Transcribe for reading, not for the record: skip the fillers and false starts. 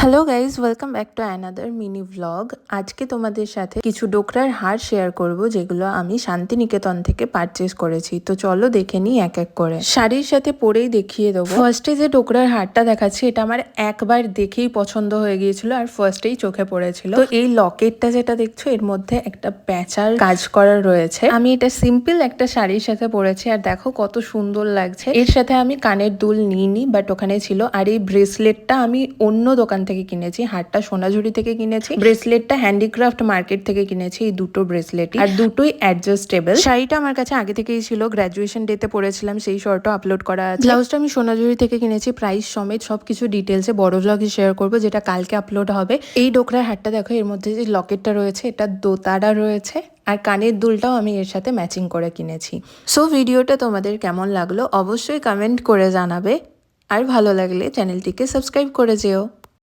Hello guys, welcome back to another mini vlog. আজকে তোমাদের সাথে কিছু ডোকরার হার শেয়ার করব যেগুলো আমি শান্তিনিকেতন থেকে পারচেস করেছি। তো চলো দেখে নিই এক এক করে। শাড়ির সাথে পরেই দেখিয়ে দেবো। ফার্স্টে যে ডোকরার হারটা দেখাচ্ছি এটা আমার একবার দেখেই পছন্দ হয়ে গিয়েছিল আর ফার্স্টেই চোখে পড়েছিল। তো এই লকেটটা যেটা দেখছো এর মধ্যে একটা প্যাঁচার কাজ করা রয়েছে। আমি এটা সিম্পল একটা শাড়ির সাথে পরেছি আর দেখো কত সুন্দর লাগছে। এর সাথে আমি কানের দুল নিইনি, বাট ওখানে ছিল। আর এই ব্রেসলেটটা আমি অন্য দোকান থেকে কিনেছি, হারটা সোনাঝুরি থেকে কিনেছি, ব্রেসলেটটা হ্যান্ডিক্রাফট মার্কেট থেকে কিনেছি। এই দুটো ব্রেসলেটই আর দুটোই অ্যাডজাস্টেবল। শাড়িটা আমার কাছে আগে থেকেই ছিল, গ্র্যাজুয়েশন ডেতে পরেছিলাম, সেই শর্টও আপলোড করা আছে। ব্লাউজটা আমি সোনাঝুরি থেকে কিনেছি, প্রাইস সমেত সবকিছু ডিটেলসে বড় ব্লগে শেয়ার করবো, যেটা কালকে আপলোড হবে। এই ডোকরার হারটা দেখো, এর মধ্যে যে লকেটটা রয়েছে এটা দোতারা রয়েছে আর কানের দুলটাও আমি এর সাথে ম্যাচিং করে কিনেছি। সো ভিডিওটা তোমাদের কেমন লাগলো অবশ্যই কমেন্ট করে জানাবে, আর ভালো লাগলে চ্যানেলটিকে সাবস্ক্রাইব করে যেও।